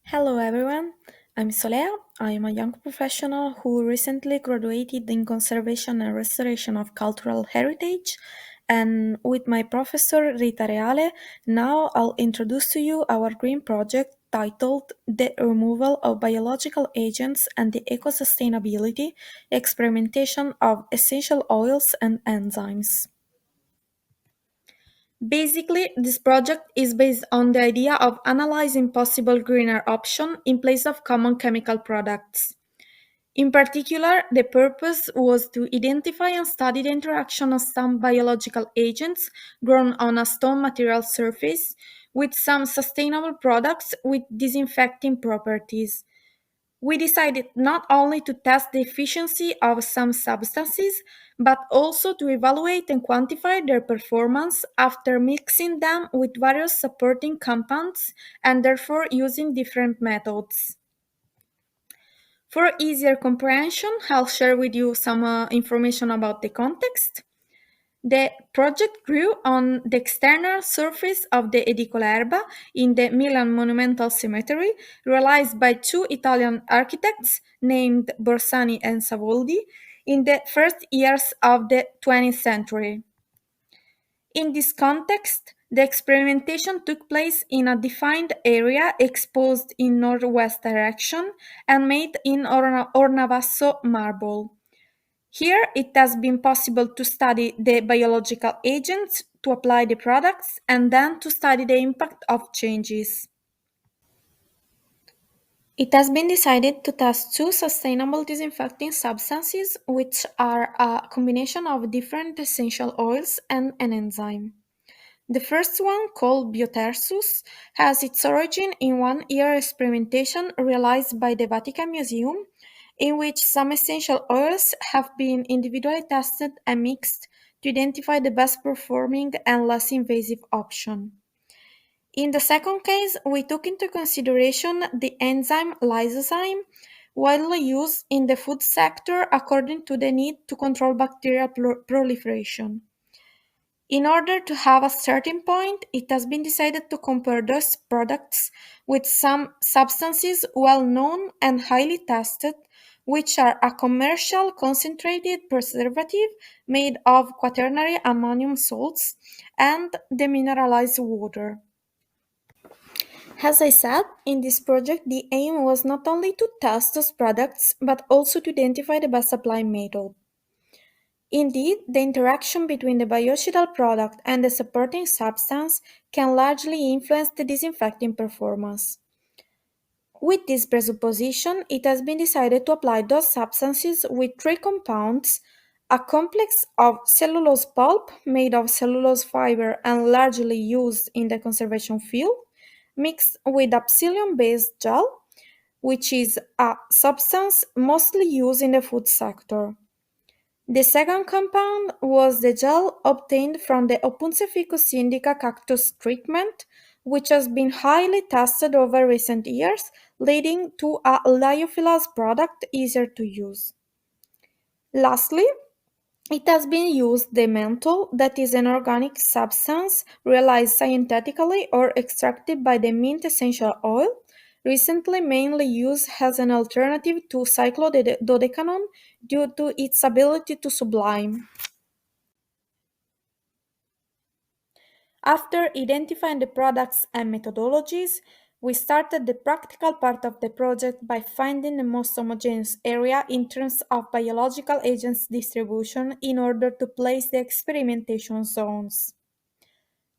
Hello everyone, I'm Solea. I'm a young professional who recently graduated in conservation and restoration of cultural heritage. And with my professor Rita Reale, now I'll introduce to you our green project titled The Removal of Biological Agents and the Eco-Sustainability Experimentation of Essential Oils and Enzymes. Basically, this project is based on the idea of analyzing possible greener options in place of common chemical products. In particular, the purpose was to identify and study the interaction of some biological agents grown on a stone material surface with some sustainable products with disinfecting properties. We decided not only to test the efficiency of some substances, but also to evaluate and quantify their performance after mixing them with various supporting compounds and therefore using different methods. For easier comprehension, I'll share with you some information about the context. The project grew on the external surface of the Edicola Erba in the Milan Monumental Cemetery, realized by two Italian architects named Borsani and Savoldi in the first years of the 20th century. In this context, the experimentation took place in a defined area exposed in northwest direction and made in Ornavasso marble. Here, it has been possible to study the biological agents, to apply the products, and then to study the impact of changes. It has been decided to test two sustainable disinfecting substances, which are a combination of different essential oils and an enzyme. The first one, called Biotersus, has its origin in 1 year experimentation realized by the Vatican Museum, in which some essential oils have been individually tested and mixed to identify the best performing and less invasive option. In the second case, we took into consideration the enzyme lysozyme, widely used in the food sector according to the need to control bacterial proliferation. In order to have a starting point, it has been decided to compare those products with some substances well known and highly tested, which are a commercial concentrated preservative made of quaternary ammonium salts and demineralized water. As I said, in this project, the aim was not only to test those products but also to identify the best supply method. Indeed, the interaction between the biocidal product and the supporting substance can largely influence the disinfecting performance. With this presupposition, it has been decided to apply those substances with three compounds: a complex of cellulose pulp made of cellulose fiber and largely used in the conservation field, mixed with a psyllium based gel, which is a substance mostly used in the food sector. The second compound was the gel obtained from the Opuntia ficus indica cactus treatment, which has been highly tested over recent years, leading to a lyophilus product easier to use. Lastly, it has been used the menthol, that is an organic substance realized synthetically or extracted by the mint essential oil, recently mainly used as an alternative to cyclododecanone due to its ability to sublime. After identifying the products and methodologies, we started the practical part of the project by finding the most homogeneous area in terms of biological agents distribution in order to place the experimentation zones.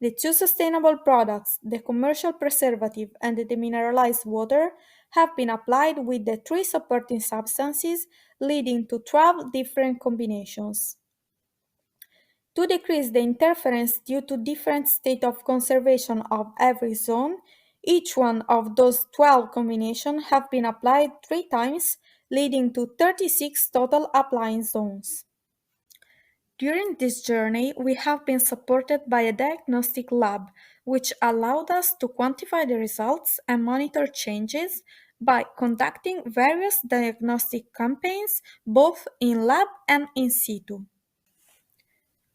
The two sustainable products, the commercial preservative and the demineralized water, have been applied with the three supporting substances, leading to 12 different combinations. To decrease the interference due to different state of conservation of every zone, each one of those 12 combinations have been applied 3 times, leading to 36 total applying zones. During this journey, we have been supported by a diagnostic lab, which allowed us to quantify the results and monitor changes by conducting various diagnostic campaigns both in lab and in situ.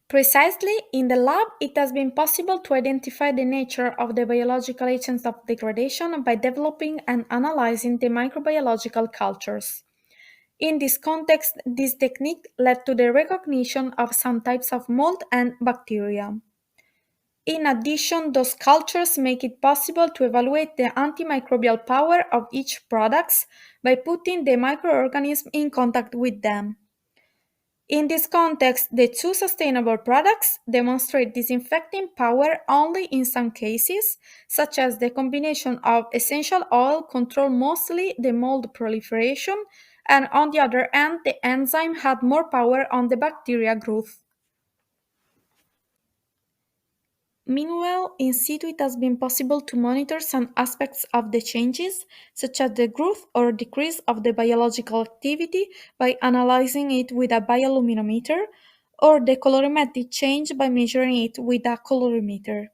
Precisely, in the lab, it has been possible to identify the nature of the biological agents of degradation by developing and analyzing the microbiological cultures. In this context, this technique led to the recognition of some types of mold and bacteria. In addition, those cultures make it possible to evaluate the antimicrobial power of each product by putting the microorganism in contact with them. In this context, the two sustainable products demonstrate disinfecting power only in some cases, such as the combination of essential oil control mostly the mold proliferation, and on the other hand, the enzyme had more power on the bacteria growth. Meanwhile, in situ it has been possible to monitor some aspects of the changes, such as the growth or decrease of the biological activity by analyzing it with a bioluminometer, or the colorimetric change by measuring it with a colorimeter.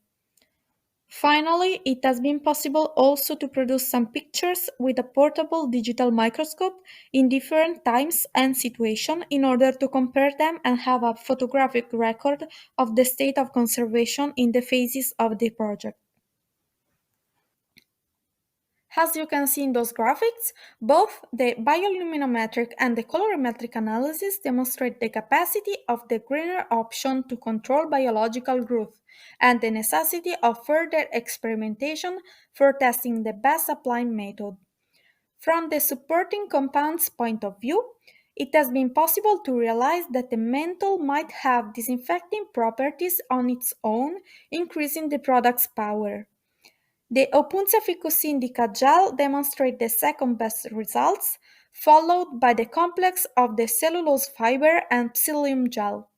Finally, it has been possible also to produce some pictures with a portable digital microscope in different times and situations in order to compare them and have a photographic record of the state of conservation in the phases of the project. As you can see in those graphics, both the biolumiноmetric and the colorimetric analysis demonstrate the capacity of the greener option to control biological growth and the necessity of further experimentation for testing the best applying method. From the supporting compounds point of view, it has been possible to realize that the menthol might have disinfecting properties on its own, increasing the product's power. The Opuntia ficus indica gel demonstrate the second best results, followed by the complex of the cellulose fiber and psyllium gel.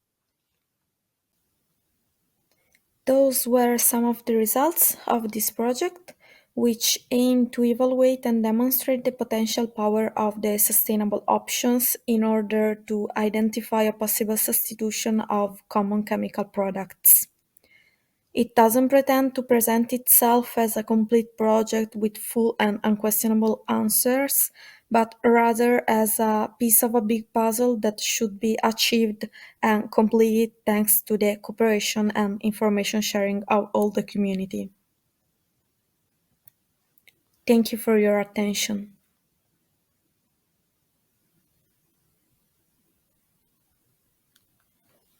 Those were some of the results of this project, which aim to evaluate and demonstrate the potential power of the sustainable options in order to identify a possible substitution of common chemical products. It doesn't pretend to present itself as a complete project with full and unquestionable answers, but rather as a piece of a big puzzle that should be achieved and completed thanks to the cooperation and information sharing of all the community. Thank you for your attention.